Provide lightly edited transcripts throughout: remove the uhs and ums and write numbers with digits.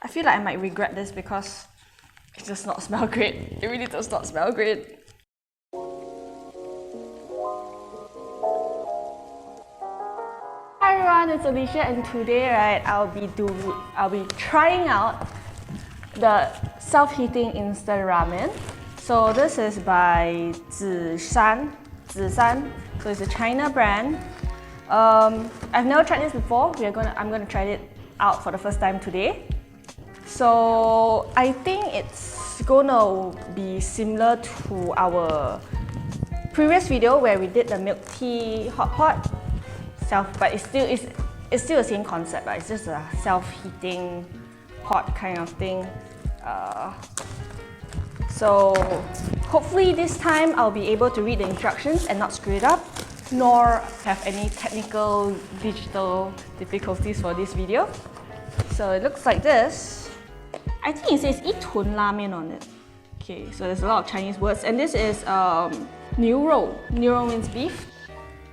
I feel like I might regret this because it does not smell great. It really does not smell great. Hi everyone, it's Alicia, and today I'll be trying out the self-heating instant ramen. So this is by Zisan. So it's a China brand. I've never tried this before. I'm gonna try it out for the first time today. So I think it's gonna be similar to our previous video where we did the milk tea hot pot. But it's still the same concept, but it's just a self-heating pot kind of thing. So hopefully this time I'll be able to read the instructions and not screw it up, nor have any technical digital difficulties for this video. So it looks like this. I think it says 一屯拉面 on it. Okay, so there's a lot of Chinese words, and this is 牛肉. 牛肉 means beef.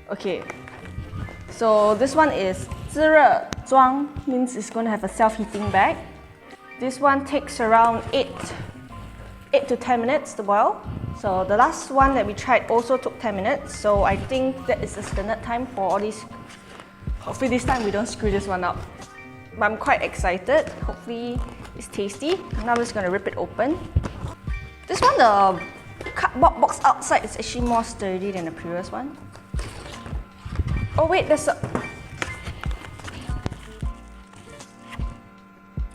Okay. So this one is 自热装, means it's going to have a self-heating bag. This one takes around 8 to 10 minutes to boil. So the last one that we tried also took 10 minutes. So I think that is the standard time for all these. Hopefully this time we don't screw this one up. But I'm quite excited. Hopefully it's tasty. Now I'm just going to rip it open. This one, the cardboard box outside is actually more sturdy than the previous one. Oh wait, there's a...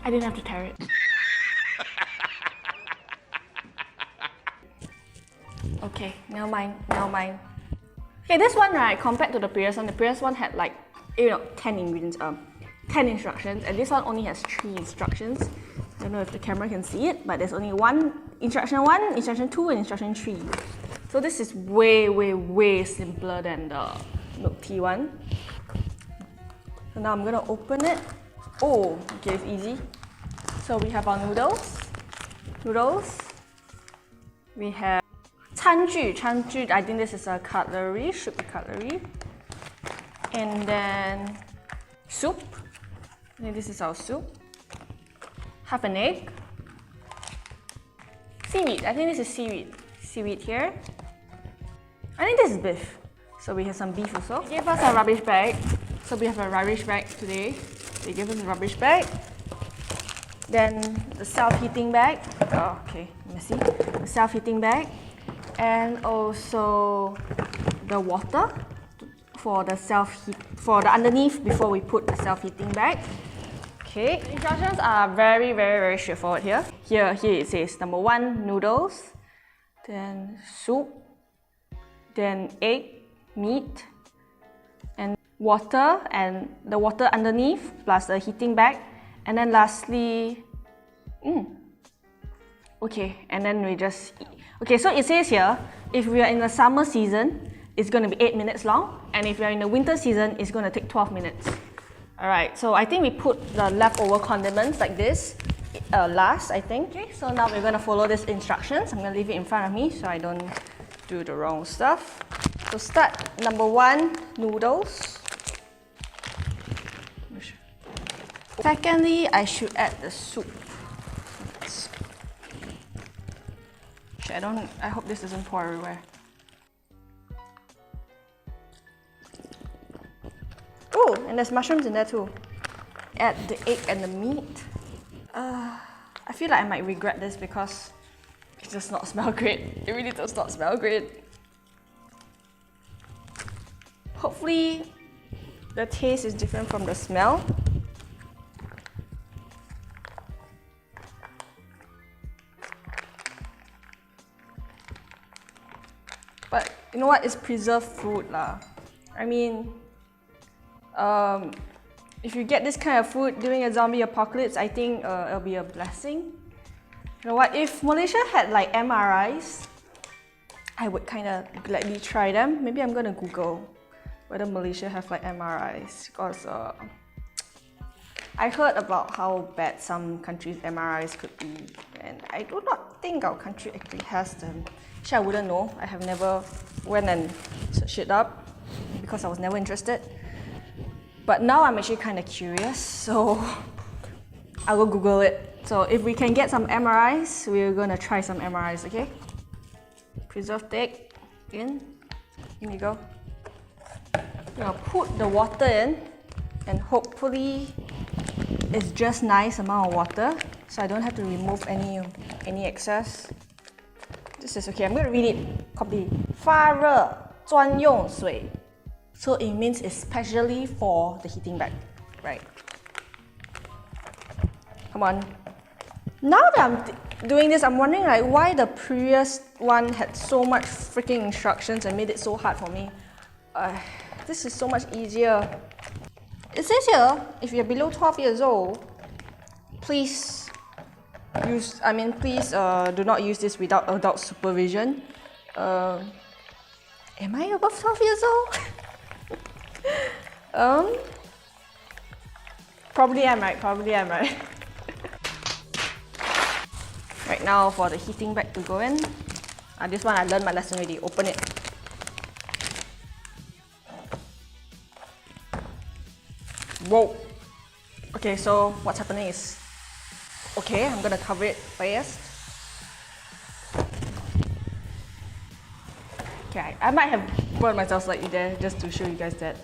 I didn't have to tear it. Okay, never mind. Okay, this one, right, compared to the previous one had like, 10 ingredients, 10 instructions, and this one only has 3 instructions. I don't know if the camera can see it, but there's only instruction 1, instruction 2, and instruction 3. So this is way simpler than the milk tea one. So now I'm gonna open it. Oh, okay, it's easy. So we have our noodles. We have 餐具. I think this is a cutlery, should be cutlery. And then soup. I think this is our soup. Half an egg. Seaweed. I think this is seaweed. Seaweed here. I think this is beef. So we have some beef also. They gave us a rubbish bag. So we have a rubbish bag today. They gave us a rubbish bag. Then the self-heating bag. Oh, okay, messy. The self-heating bag. And also the water for the underneath before we put the self-heating bag. Okay, the instructions are very straightforward here. Here it says number 1, noodles, then soup, then egg, meat, and water, and the water underneath plus the heating bag, and then lastly, okay, and then we just eat. Okay, so it says here, if we are in the summer season, it's going to be 8 minutes long, and if we are in the winter season, it's going to take 12 minutes. Alright, so I think we put the leftover condiments like this last, I think. Okay, so now we're going to follow these instructions. I'm going to leave it in front of me so I don't do the wrong stuff. So start number 1, noodles. Secondly, I should add the soup. I hope this doesn't pour everywhere. Oh, and there's mushrooms in there too. Add the egg and the meat. I feel like I might regret this because it does not smell great. It really does not smell great. Hopefully the taste is different from the smell. But you know what? It's preserved food lah. I mean, if you get this kind of food during a zombie apocalypse, I think it'll be a blessing. You know what? If Malaysia had like MRIs, I would kind of gladly try them. Maybe I'm gonna Google whether Malaysia have like MRIs, because I heard about how bad some countries' MRIs could be, and I do not think our country actually has them. Actually, I wouldn't know. I have never went and searched it up because I was never interested. But now I'm actually kind of curious, so I'll go Google it. So if we can get some MRIs, we're gonna try some MRIs, okay? Preserved egg in. Here we go. I'm gonna put the water in, and hopefully it's just nice amount of water, so I don't have to remove any excess. This is okay. I'm gonna read it copy. 发热专用水. So it means especially for the heating bag, right? Come on. Now that I'm doing this, I'm wondering like why the previous one had so much freaking instructions and made it so hard for me. This is so much easier. It says here, if you're below 12 years old, please do not use this without adult supervision. Am I above 12 years old? Probably am right. Right now for the heating bag to go in. This one I learned my lesson already. Open it. Whoa! Okay, so what's happening is... Okay, I'm gonna cover it first. Okay, I might have burned myself slightly there just to show you guys that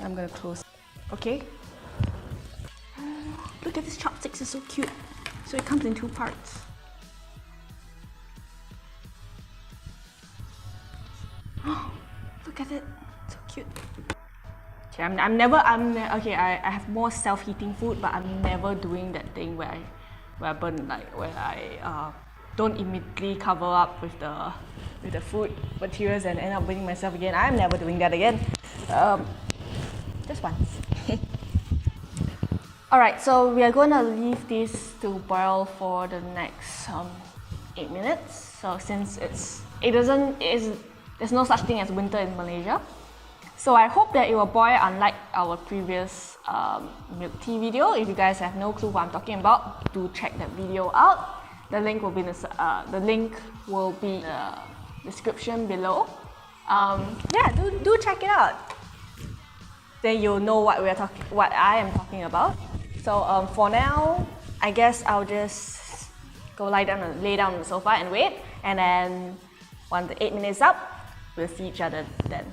I'm gonna close. Okay. Look at this chopsticks, it's so cute. So it comes in 2 parts. Look at it, so cute. Okay, I have more self-heating food, but I'm never doing that thing where I burn, like where I don't immediately cover up with the food materials and end up burning myself again. I'm never doing that again. Just once. Alright, so we are gonna leave this to boil for the next 8 minutes. So since there's no such thing as winter in Malaysia. So I hope that it will boil unlike our previous milk tea video. If you guys have no clue what I'm talking about, do check that video out. The link will be in the description below. Yeah, do check it out. Then you'll know what I am talking about. So for now, I guess I'll just go lay down on the sofa and wait. And then when the 8 minutes up, we'll see each other then.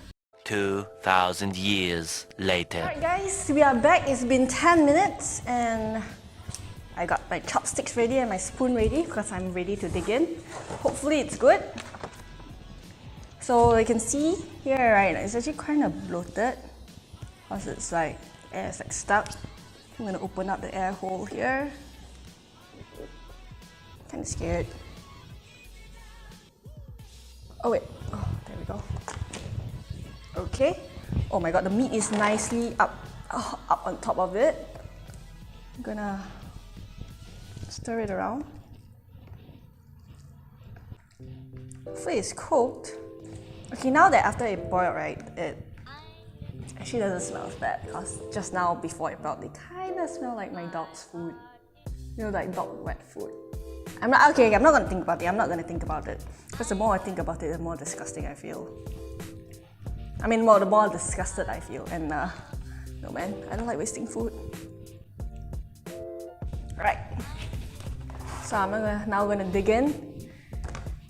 2,000 years later. Alright guys, we are back. It's been 10 minutes and I got my chopsticks ready and my spoon ready because I'm ready to dig in. Hopefully it's good. So you can see here, right, it's actually kind of bloated because it's like air's like stuck. I'm gonna open up the air hole here. Kind of scared. Oh wait, oh, there we go. Okay. Oh my god, the meat is nicely up on top of it. I'm gonna stir it around. Hopefully it's cooked. Okay, now that after it boiled, right, it actually doesn't smell as bad because just now before it boiled, it kind of smelled like my dog's food. You know, like dog wet food. I'm not gonna think about it. Because the more I think about it, the more disgusting I feel. I mean, the more disgusted I feel. And no man, I don't like wasting food. Alright. So I'm now gonna dig in.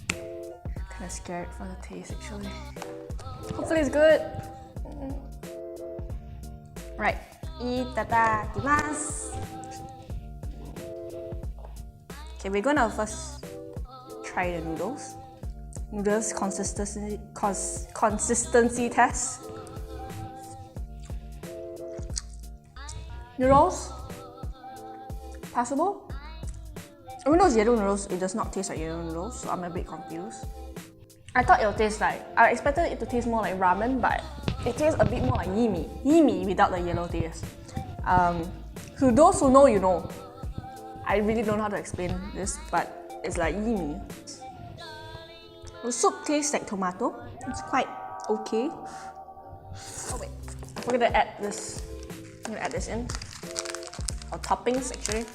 Kinda scared for the taste actually. Hopefully it's good. Right. Itadakimasu. Okay, we're gonna first try the noodles. Noodles consistency test. Noodles, passable. Even though it's yellow noodles, it does not taste like yellow noodles, so I'm a bit confused. I thought it would taste like, I expected it to taste more like ramen, but it tastes a bit more like yimi without the yellow taste. To those who know, you know. I really don't know how to explain this, but it's like yimi. The soup tastes like tomato. It's quite okay. Oh wait, I forgot to add this. I'm gonna add this in. Or toppings actually.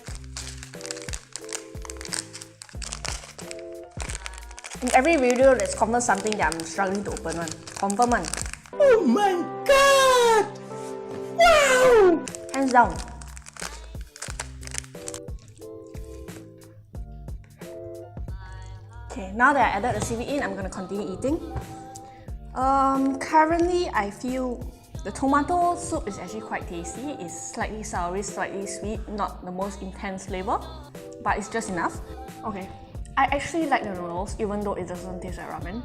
In every video, there's confirm something that I'm struggling to open one. Confirm one. Oh my god! Wow! Hands down. Okay, now that I added the seaweed in, I'm gonna continue eating. Currently, I feel the tomato soup is actually quite tasty. It's slightly soury, slightly sweet, not the most intense flavor, but it's just enough. Okay, I actually like the noodles, even though it doesn't taste like ramen.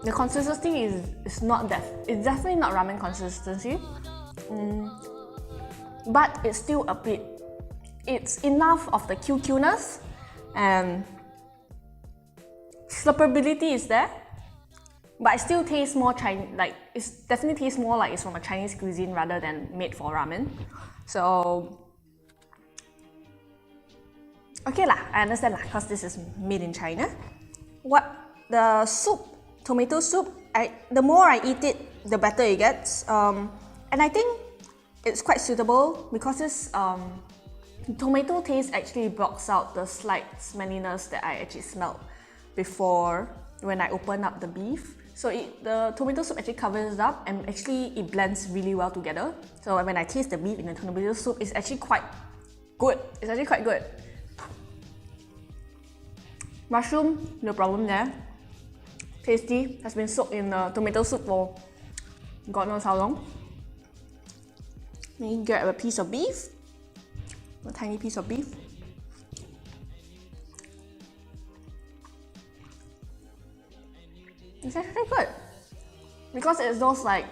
The consistency is not that. It's definitely not ramen consistency, but it's still a bit. It's enough of the QQ-ness and slurpability is there. But it still tastes more Chinese, like it definitely tastes more like it's from a Chinese cuisine rather than made for ramen. So, okay lah, I understand lah, because this is made in China. The soup, tomato soup, the more I eat it, the better it gets. And I think it's quite suitable because this tomato taste actually blocks out the slight smelliness that I actually smelled before when I opened up the beef. So the tomato soup actually covers it up and actually it blends really well together. So when I taste the beef in the tomato soup, it's actually quite good. It's actually quite good. Mushroom, no problem there. Tasty, has been soaked in the tomato soup for God knows how long. Let me grab a piece of beef, a tiny piece of beef. It's actually good because it's those like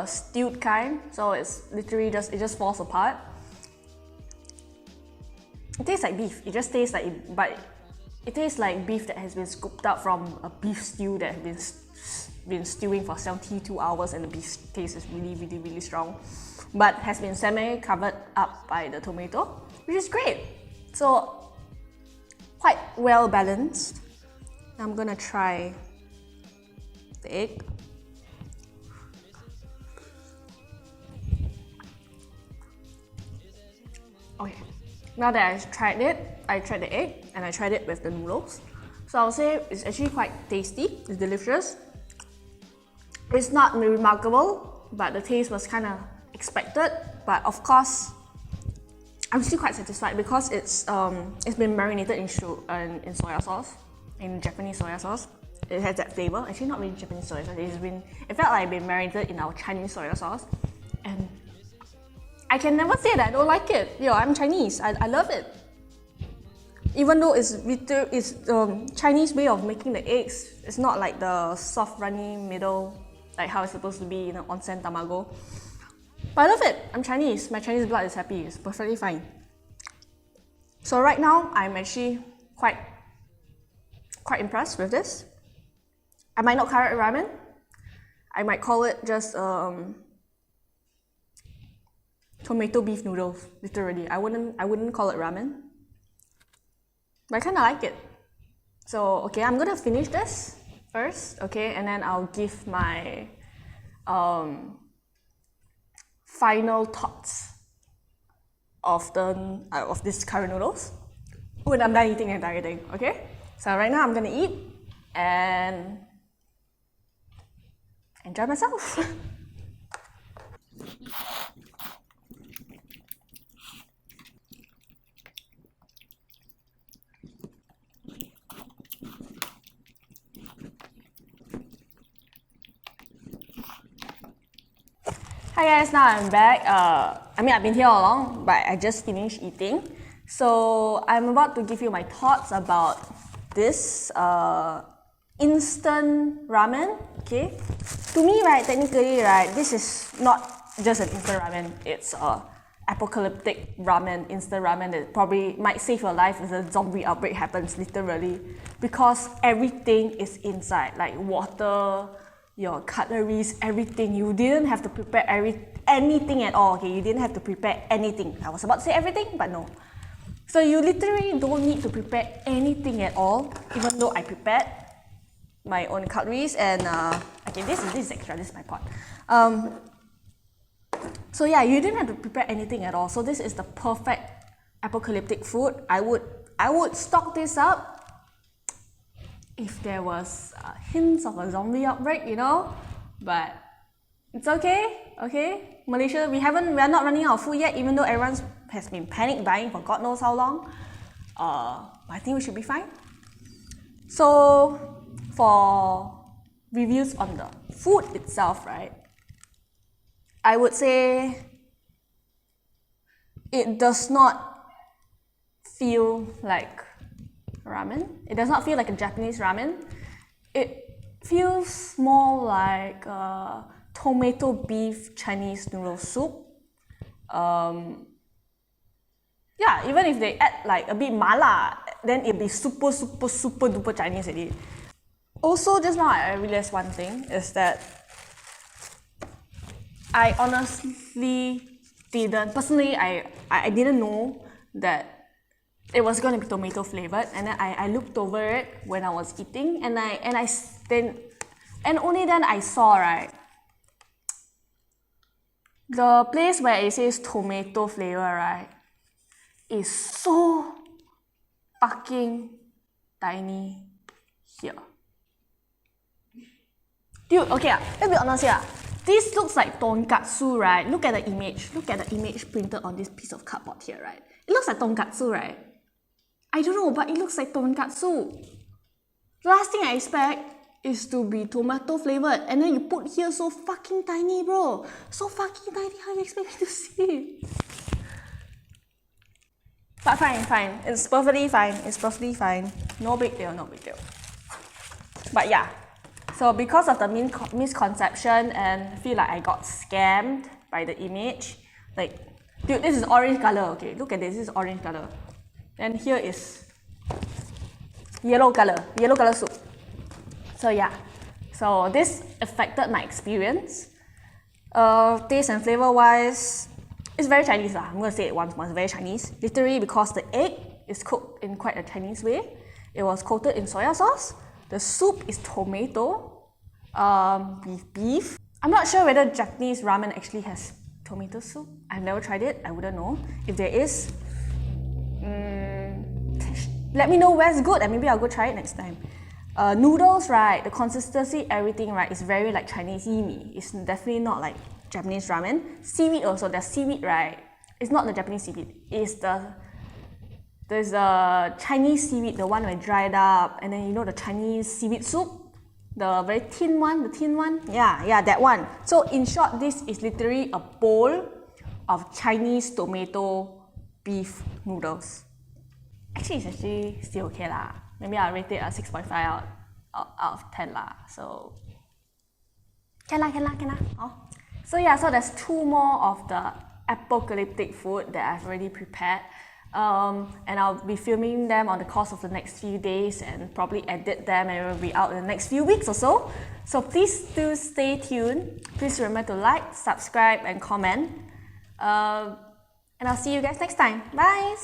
stewed kind, so it's literally it just falls apart. It tastes like beef. It just tastes like it, but it tastes like beef that has been scooped up from a beef stew that has been stewing for 72 hours, and the beef taste is really strong, but has been semi-covered up by the tomato, which is great. So quite well balanced. I'm gonna try the egg. Okay, now that I tried the egg and I tried it with the noodles. So I'll say it's actually quite tasty, it's delicious. It's not remarkable, but the taste was kind of expected. But of course, I'm still quite satisfied because it's been marinated in soya sauce, in Japanese soya sauce. It has that flavor. Actually, not really Japanese soy sauce. It felt like it's been marinated in our Chinese soya sauce, and I can never say that I don't like it. Yo, I'm Chinese. I love it. Even though it's Chinese way of making the eggs. It's not like the soft, runny middle, like how it's supposed to be in an onsen tamago. But I love it. I'm Chinese. My Chinese blood is happy. It's perfectly fine. So right now, I'm actually quite impressed with this. I might not call it ramen. I might call it just tomato beef noodles. Literally, I wouldn't call it ramen. But I kind of like it. So okay, I'm gonna finish this first. Okay, and then I'll give my final thoughts of this curry noodles when I'm done eating the entire thing. Okay. So right now I'm gonna eat and enjoy myself. Hi guys, now I'm back. I've been here all along, but I just finished eating. So I'm about to give you my thoughts about this instant ramen. Okay, to me, right, technically, right, this is not just an instant ramen. It's a apocalyptic ramen, instant ramen that probably might save your life if a zombie outbreak happens, literally, because everything is inside, like water, your cutleries, everything. You didn't have to prepare anything at all. Okay, you didn't have to prepare anything. I was about to say everything, but no. So you literally don't need to prepare anything at all, even though I prepared my own cutleries and okay, this is extra, this is my pot. So yeah, you didn't have to prepare anything at all. So this is the perfect apocalyptic food. I would stock this up if there was hints of a zombie outbreak, you know, but it's okay. Okay, Malaysia, we are not running out of food yet, even though everyone has been panic buying for God knows how long. I think we should be fine. So for reviews on the food itself, right, I would say it does not feel like ramen. It does not feel like a Japanese ramen. It feels more like tomato beef Chinese noodle soup. Yeah, even if they add like a bit mala, then it'll be super duper Chinese already. Also, just now I realized one thing is that I honestly didn't, personally, I didn't know that it was going to be tomato flavored, and then I looked over it when I was eating, and only then I saw, right, the place where it says tomato flavor, right, is so fucking tiny here. Dude, okay, let's be honest here. This looks like tonkatsu, right? Look at the image. Look at the image printed on this piece of cardboard here, right? It looks like tonkatsu, right? I don't know, but it looks like tonkatsu. The last thing I expect is to be tomato flavored, and then you put here so fucking tiny, bro. So fucking tiny, how you expect me to see it? But fine. It's perfectly fine. No big deal. But yeah. So because of the misconception and I feel like I got scammed by the image, like, dude, this is orange color, okay? Look at this is orange color. And here is yellow color soup. So yeah, so this affected my experience. Taste and flavor wise, it's very Chinese lah. I'm gonna say it once more, it's very Chinese. Literally because the egg is cooked in quite a Chinese way. It was coated in soya sauce. The soup is tomato, beef. I'm not sure whether Japanese ramen actually has tomato soup. I've never tried it, I wouldn't know. If there is, let me know where's good and maybe I'll go try it next time. Noodles, right, the consistency, everything, right, is very like Chinese yimi. It's definitely not like Japanese ramen. Seaweed also, there's seaweed, right? It's not the Japanese seaweed, it's there's a Chinese seaweed, the one where dried up, and then you know the Chinese seaweed soup? The very thin one, Yeah, that one. So in short, this is literally a bowl of Chinese tomato beef noodles. Actually, it's actually still okay lah. Maybe I'll rate it a 6.5 out of 10 lah. So, can lah. Oh. So yeah, so there's two more of the apocalyptic food that I've already prepared. And I'll be filming them on the course of the next few days and probably edit them and it will be out in the next few weeks or so. So please do stay tuned. Please remember to like, subscribe and comment. And I'll see you guys next time. Bye!